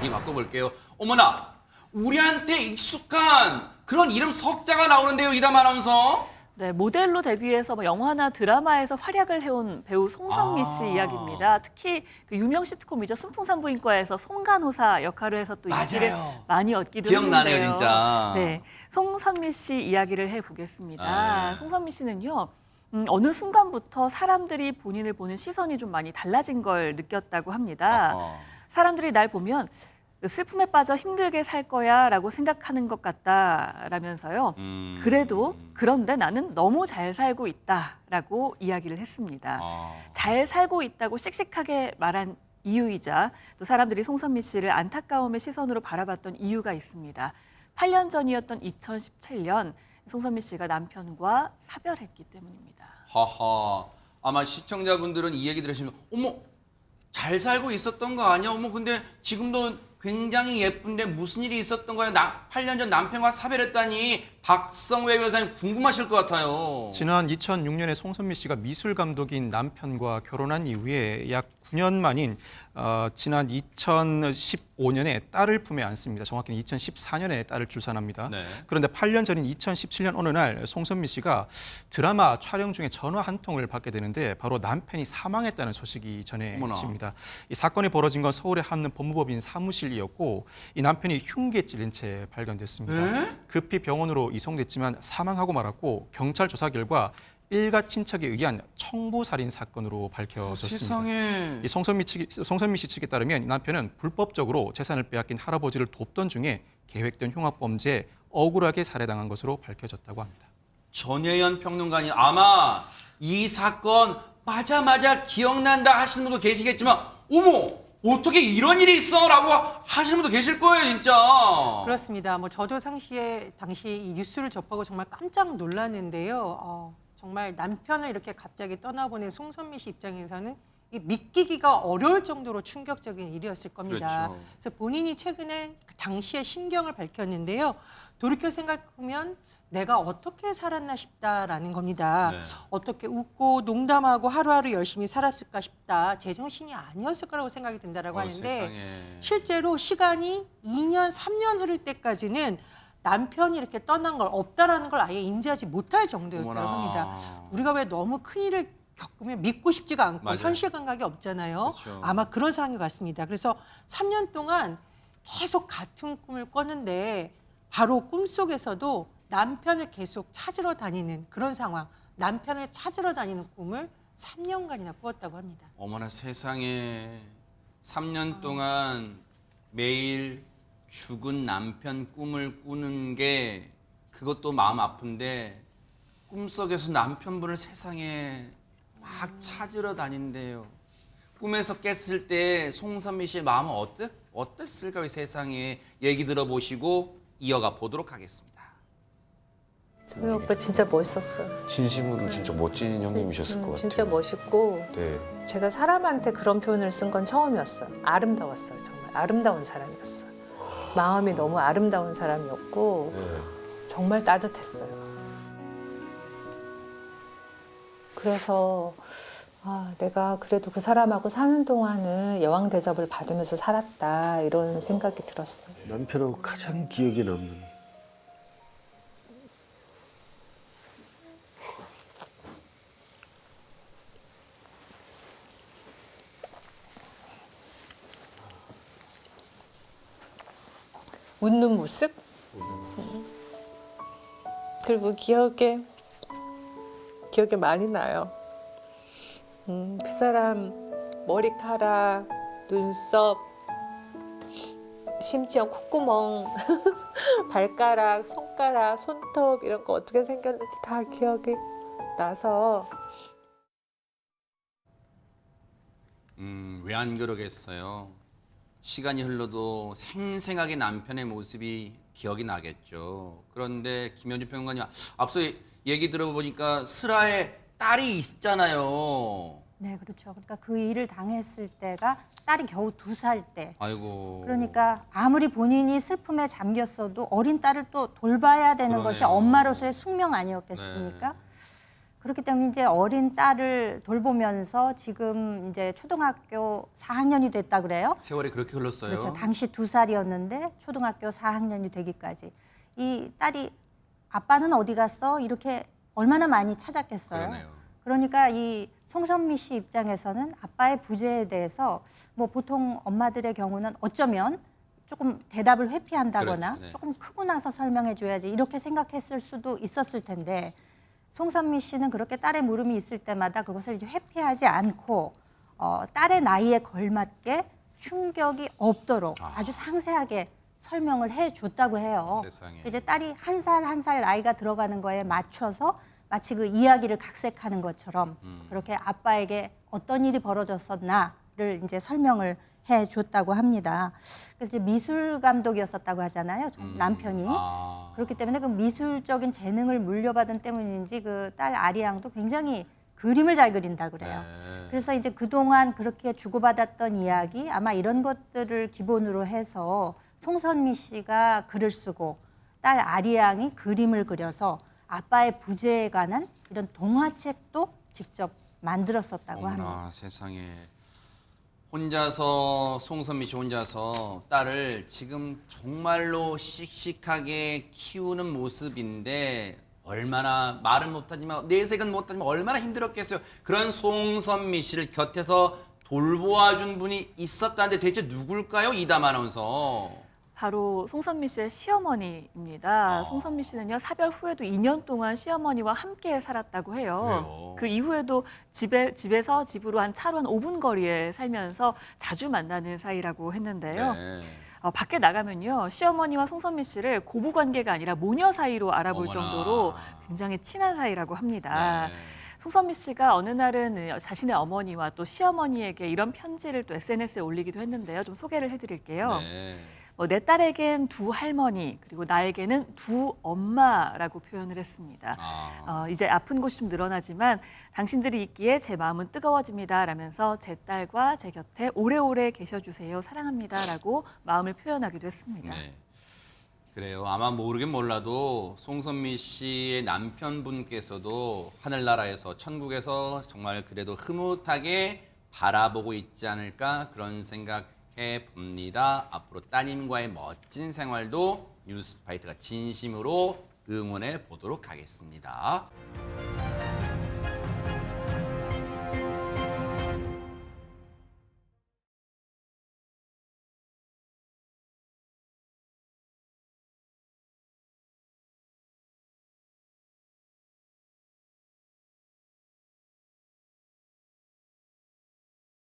분위기 바꿔볼게요. 어머나, 우리한테 익숙한 그런 이름 석자가 나오는데요, 이담 아나운서. 네, 모델로 데뷔해서 영화나 드라마에서 활약을 해온 배우 송선미 씨 이야기입니다. 특히 그 유명 시트콤이죠. 순풍산부인과에서 송간호사 역할을 해서 또 인기를 맞아요. 많이 얻기도 기억나네요, 했는데요. 진짜. 네, 송선미 씨 이야기를 해보겠습니다. 네. 송선미 씨는요. 어느 순간부터 사람들이 본인을 보는 시선이 좀 많이 달라진 걸 느꼈다고 합니다. 어허. 사람들이 날 보면 슬픔에 빠져 힘들게 살 거야 라고 생각하는 것 같다라면서요. 그래도 그런데 나는 너무 잘 살고 있다라고 이야기를 했습니다. 잘 살고 있다고 씩씩하게 말한 이유이자 또 사람들이 송선미 씨를 안타까움의 시선으로 바라봤던 이유가 있습니다. 8년 전이었던 2017년 송선미 씨가 남편과 사별했기 때문입니다. 하하. 아마 시청자분들은 이 얘기 들으시면 어머, 잘 살고 있었던 거 아니야? 어머, 근데 지금도 굉장히 예쁜데 무슨 일이 있었던 거야? 8년 전 남편과 사별했다니 박성외 변호사님 궁금하실 것 같아요. 지난 2006년에 송선미 씨가 미술 감독인 남편과 결혼한 이후에 약 9년 만인 지난 2015년에 딸을 품에 안습니다. 정확히는 2014년에 딸을 출산합니다. 네. 그런데 8년 전인 2017년 어느 날 송선미 씨가 드라마 촬영 중에 전화 한 통을 받게 되는데 바로 남편이 사망했다는 소식이 전해집니다. 이 사건이 벌어진 건 서울의 한 법무법인 사무실이었고 이 남편이 흉기에 찔린 채 발견됐습니다. 급히 병원으로 이송됐지만 사망하고 말았고 경찰 조사 결과 일가 친척에 의한 청부살인 사건으로 밝혀졌습니다. 세상에. 이 송선미 씨 측에 따르면 남편은 불법적으로 재산을 빼앗긴 할아버지를 돕던 중에 계획된 흉악범죄에 억울하게 살해당한 것으로 밝혀졌다고 합니다. 전혜연 평론가님, 아마 이 사건 맞아 기억난다 하시는 분도 계시겠지만 어머, 어떻게 이런 일이 있어? 라고 하시는 분도 계실 거예요, 진짜. 그렇습니다. 저도 당시 이 뉴스를 접하고 정말 깜짝 놀랐는데요. 정말 남편을 이렇게 갑자기 떠나보낸 송선미 씨 입장에서는 믿기기가 어려울 정도로 충격적인 일이었을 겁니다. 그렇죠. 그래서 본인이 최근에 그 당시의 심경을 밝혔는데요. 돌이켜 생각하면 내가 어떻게 살았나 싶다라는 겁니다. 네. 어떻게 웃고 농담하고 하루하루 열심히 살았을까 싶다. 제정신이 아니었을 거라고 생각이 든다라고 하는데 세상에. 실제로 시간이 2년, 3년 흐를 때까지는 남편이 이렇게 떠난 걸 없다라는 걸 아예 인지하지 못할 정도였다고 어머나. 합니다. 우리가 왜 너무 큰일을 겪으면 믿고 싶지가 않고 맞아요. 현실 감각이 없잖아요. 그렇죠. 아마 그런 상황인 것 같습니다. 그래서 3년 동안 계속 같은 꿈을 꿨는데 바로 꿈속에서도 남편을 계속 찾으러 다니는 그런 상황, 남편을 찾으러 다니는 꿈을 3년간이나 꾸었다고 합니다. 어머나 세상에. 3년 동안 매일 죽은 남편 꿈을 꾸는 게 그것도 마음 아픈데 꿈속에서 남편분을 세상에 막 찾으러 다닌대요. 꿈에서 깼을 때 송선미 씨의 마음은 어땠을까요? 세상에. 얘기 들어보시고 이어가 보도록 하겠습니다. 저희 오빠 진짜 멋있었어요. 진심으로 진짜 멋진 형님이셨을 것 같아요. 진짜 멋있고 네. 제가 사람한테 그런 표현을 쓴 건 처음이었어요. 아름다웠어요. 정말 아름다운 사람이었어요. 마음이 너무 아름다운 사람이었고 네. 정말 따뜻했어요. 그래서 내가 그래도 그 사람하고 사는 동안은 여왕 대접을 받으면서 살았다 이런 생각이 들었어요. 남편하고 가장 기억에 남는 웃는 모습? 그리고 기억에 많이 나요. 그 사람 머리카락, 눈썹, 심지어 콧구멍, 발가락, 손가락, 손톱 이런 거 어떻게 생겼는지 다 기억이 나서 왜 안 그러겠어요? 시간이 흘러도 생생하게 남편의 모습이 기억이 나겠죠. 그런데 김현주 평론가님, 앞서 얘기 들어보니까 슬아에 딸이 있잖아요. 네, 그렇죠. 그러니까 그 일을 당했을 때가 딸이 겨우 2살 때. 아이고. 그러니까 아무리 본인이 슬픔에 잠겼어도 어린 딸을 또 돌봐야 되는 그러네요. 것이 엄마로서의 숙명 아니었겠습니까? 네. 그렇기 때문에 이제 어린 딸을 돌보면서 지금 이제 초등학교 4학년이 됐다 그래요. 세월이 그렇게 흘렀어요. 그렇죠. 당시 2살이었는데 초등학교 4학년이 되기까지 이 딸이 아빠는 어디 갔어? 이렇게 얼마나 많이 찾았겠어요. 그러네요. 그러니까 이 송선미 씨 입장에서는 아빠의 부재에 대해서 뭐 보통 엄마들의 경우는 어쩌면 조금 대답을 회피한다거나 그렇지, 네. 조금 크고 나서 설명해 줘야지 이렇게 생각했을 수도 있었을 텐데 송선미 씨는 그렇게 딸의 물음이 있을 때마다 그것을 이제 회피하지 않고 딸의 나이에 걸맞게 충격이 없도록 아주 상세하게 설명을 해줬다고 해요. 세상에. 이제 딸이 한 살 나이가 들어가는 거에 맞춰서 마치 그 이야기를 각색하는 것처럼 그렇게 아빠에게 어떤 일이 벌어졌었나를 이제 설명을 해줬다고 합니다. 그래서 이제 미술 감독이었었다고 하잖아요. 남편이. 그렇기 때문에 그 미술적인 재능을 물려받은 때문인지 그 딸 아리 양도 굉장히 그림을 잘 그린다 그래요. 네. 그래서 이제 그동안 그렇게 주고받았던 이야기 아마 이런 것들을 기본으로 해서 송선미 씨가 글을 쓰고 딸 아리 양이 그림을 그려서 아빠의 부재에 관한 이런 동화책도 직접 만들었었다고 합니다. 어머나 세상에. 혼자서 송선미 씨 혼자서 딸을 지금 정말로 씩씩하게 키우는 모습인데 얼마나 말은 못하지만 내색은 못하지만 얼마나 힘들었겠어요. 그런 송선미 씨를 곁에서 돌보아준 분이 있었다는데 대체 누굴까요? 이담 아나운서. 바로 송선미 씨의 시어머니입니다. 송선미 씨는요, 사별 후에도 2년 동안 시어머니와 함께 살았다고 해요. 그래요? 그 이후에도 집에서 집으로 차로 한 5분 거리에 살면서 자주 만나는 사이라고 했는데요. 네. 밖에 나가면요, 시어머니와 송선미 씨를 고부 관계가 아니라 모녀 사이로 알아볼 어머나. 정도로 굉장히 친한 사이라고 합니다. 네. 송선미 씨가 어느 날은 자신의 어머니와 또 시어머니에게 이런 편지를 또 SNS에 올리기도 했는데요. 좀 소개를 해드릴게요. 네. 내 딸에겐 두 할머니 그리고 나에게는 두 엄마라고 표현을 했습니다. 이제 아픈 곳이 좀 늘어나지만 당신들이 있기에 제 마음은 뜨거워집니다 라면서 제 딸과 제 곁에 오래오래 계셔주세요. 사랑합니다라고 마음을 표현하기도 했습니다. 네. 그래요. 아마 모르긴 몰라도 송선미 씨의 남편분께서도 하늘나라에서 천국에서 정말 그래도 흐뭇하게 바라보고 있지 않을까 그런 생각해 봅니다. 앞으로 따님과의 멋진 생활도 뉴스파이터가 진심으로 응원해 보도록 하겠습니다.